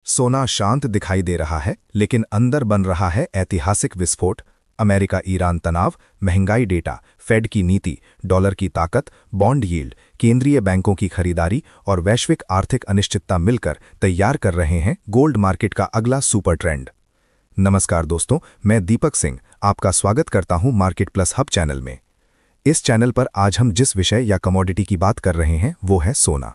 सोना शांत दिखाई दे रहा है, लेकिन अंदर बन रहा है ऐतिहासिक विस्फोट। अमेरिका ईरान तनाव, महंगाई डेटा, फेड की नीति, डॉलर की ताकत, बॉन्ड यील्ड, केंद्रीय बैंकों की खरीदारी और वैश्विक आर्थिक अनिश्चितता मिलकर तैयार कर रहे हैं गोल्ड मार्केट का अगला सुपर ट्रेंड। नमस्कार दोस्तों, मैं दीपक सिंह आपका स्वागत करता हूं मार्केट प्लस हब चैनल में। इस चैनल पर आज हम जिस विषय या कमोडिटी की बात कर रहे हैं वो है सोना।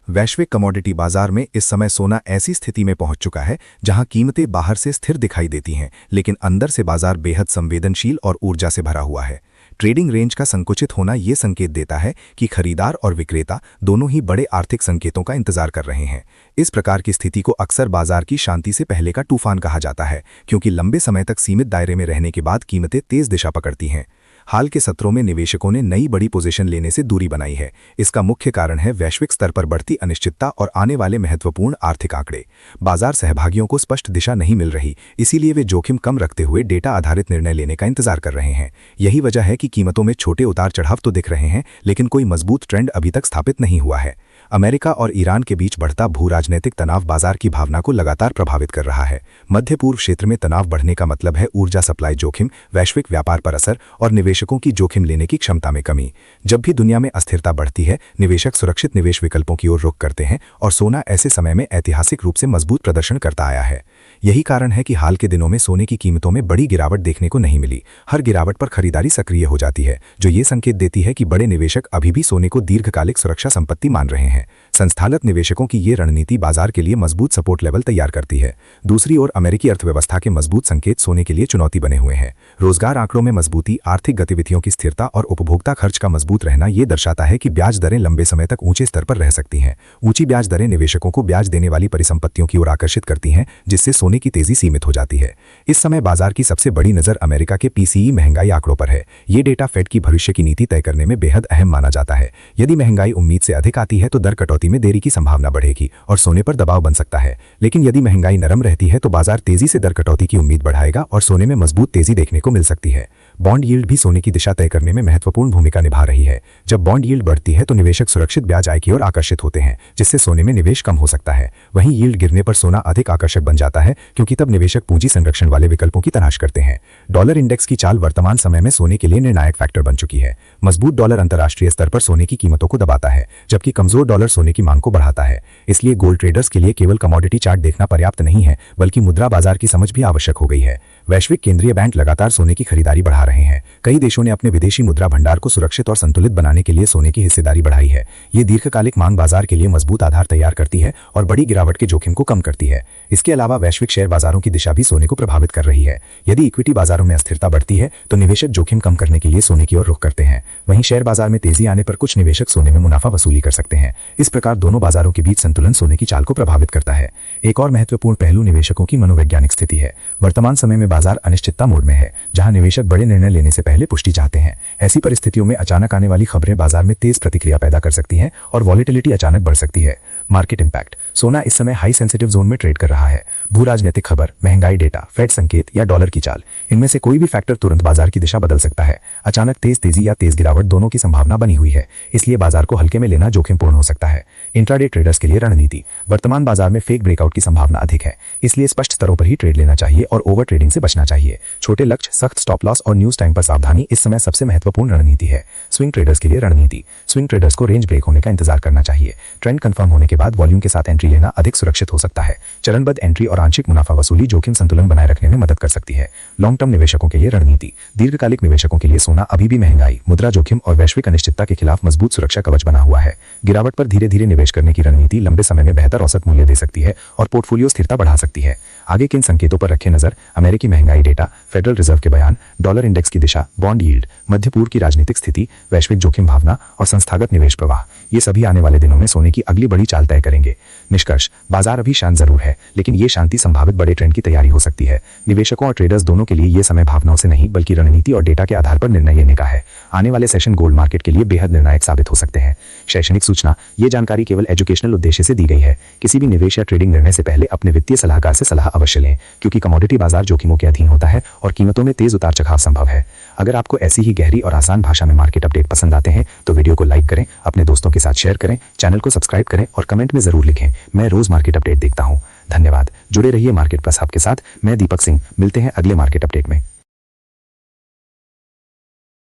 वैश्विक कमोडिटी बाजार में इस समय सोना ऐसी स्थिति में पहुंच चुका है जहां कीमतें बाहर से स्थिर दिखाई देती हैं, लेकिन अंदर से बाजार बेहद संवेदनशील और ऊर्जा से भरा हुआ है। ट्रेडिंग रेंज का संकुचित होना ये संकेत देता है कि खरीदार और विक्रेता दोनों ही बड़े आर्थिक संकेतों का इंतजार कर रहे हैं। इस प्रकार की स्थिति को अक्सर बाजार की शांति से पहले का तूफान कहा जाता है, क्योंकि लंबे समय तक सीमित दायरे में रहने के बाद कीमतें तेज दिशा पकड़ती हैं। हाल के सत्रों में निवेशकों ने नई बड़ी पोजीशन लेने से दूरी बनाई है। इसका मुख्य कारण है वैश्विक स्तर पर बढ़ती अनिश्चितता और आने वाले महत्वपूर्ण आर्थिक आंकड़े। बाजार सहभागियों को स्पष्ट दिशा नहीं मिल रही, इसीलिए वे जोखिम कम रखते हुए डेटा आधारित निर्णय लेने का इंतजार कर रहे हैं। यही वजह है कि कीमतों में छोटे उतार चढ़ाव तो दिख रहे हैं, लेकिन कोई मजबूत ट्रेंड अभी तक स्थापित नहीं हुआ है। अमेरिका और ईरान के बीच बढ़ता भू राजनीतिक तनाव बाजार की भावना को लगातार प्रभावित कर रहा है। मध्य पूर्व क्षेत्र में तनाव बढ़ने का मतलब है ऊर्जा सप्लाई जोखिम, वैश्विक व्यापार पर असर और निवेशकों की जोखिम लेने की क्षमता में कमी। जब भी दुनिया में अस्थिरता बढ़ती है, निवेशक सुरक्षित निवेश विकल्पों की ओर रुख करते हैं और सोना ऐसे समय में ऐतिहासिक रूप से मजबूत प्रदर्शन करता आया है। यही कारण है कि हाल के दिनों में सोने की कीमतों में बड़ी गिरावट देखने को नहीं मिली। हर गिरावट पर खरीदारी सक्रिय हो जाती है, जो ये संकेत देती है कि बड़े निवेशक अभी भी सोने को दीर्घकालिक सुरक्षा संपत्ति मान रहे हैं। संस्थागत निवेशकों की ये रणनीति बाजार के लिए मजबूत सपोर्ट लेवल तैयार करती है। दूसरी ओर अमेरिकी अर्थव्यवस्था के मजबूत संकेत सोने के लिए चुनौती बने हुए हैं। रोजगार आंकड़ों में मजबूती, आर्थिक गतिविधियों की स्थिरता और उपभोक्ता खर्च का मजबूत रहना ये दर्शाता है कि ब्याज दरें लंबे समय तक ऊंचे स्तर पर रह सकती हैं। ऊंची ब्याज दरें निवेशकों को ब्याज देने वाली परिसंपत्तियों की ओर आकर्षित करती हैं, जिससे सोने की तेजी सीमित हो जाती है। इस समय बाजार की सबसे बड़ी नजर अमेरिका के पीसीई महंगाई आंकड़ों पर है। ये डेटा फेड की भविष्य की नीति तय करने में बेहद अहम माना जाता है। यदि महंगाई उम्मीद से अधिक आती है तो दर कटौती में देरी की संभावना बढ़ेगी और सोने पर दबाव बन सकता है। लेकिन यदि महंगाई नरम रहती है तो बाजार तेजी से दर कटौती की उम्मीद बढ़ाएगा और सोने में मजबूत तेजी देखने को मिल सकती है। बॉन्ड यील्ड भी सोने की दिशा तय करने में महत्वपूर्ण भूमिका निभा रही है। जब बॉन्ड यील्ड बढ़ती है तो निवेशक सुरक्षित ब्याज आय की ओर आकर्षित होते हैं, जिससे सोने में निवेश कम हो सकता है। वहीं यील्ड गिरने पर सोना अधिक आकर्षक बन जाता है, क्योंकि तब निवेशक पूंजी संरक्षण वाले विकल्पों की तलाश करते हैं। डॉलर इंडेक्स की चाल वर्तमान समय में सोने के लिए निर्णायक फैक्टर बन चुकी है। मजबूत डॉलर अंतर्राष्ट्रीय स्तर पर सोने की कीमतों को दबाता है, जबकि कमजोर डॉलर सोने की मांग को बढ़ाता है। इसलिए गोल्ड ट्रेडर्स के लिए केवल कमोडिटी चार्ट देखना पर्याप्त नहीं है, बल्कि मुद्रा बाजार की समझ भी आवश्यक हो गई है। वैश्विक केंद्रीय बैंक लगातार सोने की खरीदारी बढ़ा रहे हैं। कई देशों ने अपने विदेशी मुद्रा भंडार को सुरक्षित और संतुलित बनाने के लिए सोने की हिस्सेदारी बढ़ाई है। ये दीर्घकालिक मांग बाजार के लिए मजबूत आधार तैयार करती है और बड़ी गिरावट के जोखिम को कम करती है। इसके अलावा वैश्विक शेयर बाजारों की दिशा भी सोने को प्रभावित कर रही है। यदि इक्विटी बाजारों में अस्थिरता बढ़ती है तो निवेशक जोखिम कम करने के लिए सोने की ओर रुख करते हैं। वहीं शेयर बाजार में तेजी आने पर कुछ निवेशक सोने में मुनाफा वसूली कर सकते हैं। इस प्रकार दोनों बाजारों के बीच संतुलन सोने की चाल को प्रभावित करता है। एक और महत्वपूर्ण पहलू निवेशकों की मनोवैज्ञानिक स्थिति है। वर्तमान समय में बाजार अनिश्चितता मोड में है, जहां निवेशक बड़े निर्णय लेने से पहले पुष्टि चाहते हैं। ऐसी परिस्थितियों में अचानक आने वाली खबरें बाजार में तेज प्रतिक्रिया पैदा कर सकती हैं और वॉलेटिलिटी अचानक बढ़ सकती है। मार्केट इंपैक्ट: सोना इस समय हाई सेंसिटिव जोन में ट्रेड कर रहा है। भू राजनीतिक खबर, महंगाई डेटा, फेड संकेत या डॉलर की चाल, इनमें से कोई भी फैक्टर तुरंत बाजार की दिशा बदल सकता है। अचानक तेज तेजी या तेज गिरावट दोनों की संभावना बनी हुई है, इसलिए बाजार को हल्के में लेना जोखिमपूर्ण हो सकता है। इंट्राडे ट्रेडर्स के लिए रणनीति: वर्तमान बाजार में फेक ब्रेकआउट की संभावना अधिक है, इसलिए स्पष्ट स्तरों पर ही ट्रेड लेना चाहिए और ओवर ट्रेडिंग से बचना चाहिए। छोटे लक्ष्य, सख्त स्टॉप लॉस और न्यूज टाइम पर सावधानी इस समय सबसे महत्वपूर्ण रणनीति है। स्विंग ट्रेडर्स के लिए रणनीति: स्विंग ट्रेडर्स को रेंज ब्रेक होने का इंतजार करना चाहिए। ट्रेंड कंफर्म होने के बाद वॉल्यूम के साथ एंट्री लेना अधिक सुरक्षित हो सकता है। चरणबद्ध एंट्री और आंशिक मुनाफा वसूली जोखिम संतुलन बनाए रखने में मदद कर सकती है। लॉन्ग टर्म निवेशकों के लिए रणनीति: दीर्घकालिक निवेशकों के लिए सोना अभी भी महंगाई, मुद्रा जोखिम और वैश्विक अनिश्चितता के खिलाफ मजबूत सुरक्षा कवच बना हुआ है। गिरावट पर धीरे धीरे निवेश करने की रणनीति लंबे समय में बेहतर औसत मूल्य दे सकती है और पोर्टफोलियो स्थिरता बढ़ा सकती है। आगे किन संकेतों पर रखें नजर? अमेरिकी महंगाई डेटा, फेडरल रिजर्व के बयान, डॉलर इंडेक्स की दिशा, बॉन्ड यील्ड, मध्य पूर्व की राजनीतिक स्थिति, वैश्विक जोखिम भावना और संस्थागत निवेश प्रवाह, ये सभी आने वाले दिनों में सोने की अगली बड़ी चाल तय करेंगे। निष्कर्ष: बाजार अभी शांत जरूर है, लेकिन ये शांति संभावित बड़े ट्रेंड की तैयारी हो सकती है। निवेशकों और ट्रेडर्स दोनों के लिए ये समय भावनाओं से नहीं, बल्कि रणनीति और डेटा के आधार पर निर्णय लेने का है। आने वाले सेशन गोल्ड मार्केट के लिए बेहद निर्णायक साबित हो सकते हैं। शैक्षणिक सूचना: ये जानकारी केवल एजुकेशनल उद्देश्य से दी गई है। किसी भी निवेश या ट्रेडिंग निर्णय से पहले अपने वित्तीय सलाहकार से सलाह अवश्य लें, क्योंकि कमोडिटी बाजार जोखिमों के अधीन होता है और कीमतों में तेज उतार चढ़ाव संभव है। अगर आपको ऐसी ही गहरी और आसान भाषा में मार्केट अपडेट पसंद आते हैं तो वीडियो को लाइक करें, अपने दोस्तों के साथ शेयर करें, चैनल को सब्सक्राइब करें और कमेंट में जरूर लिखें। मैं रोज मार्केट अपडेट देखता हूं। धन्यवाद। जुड़े रहिए मार्केट प्लस हब के साथ। मैं दीपक सिंह, मिलते हैं अगले मार्केट अपडेट में।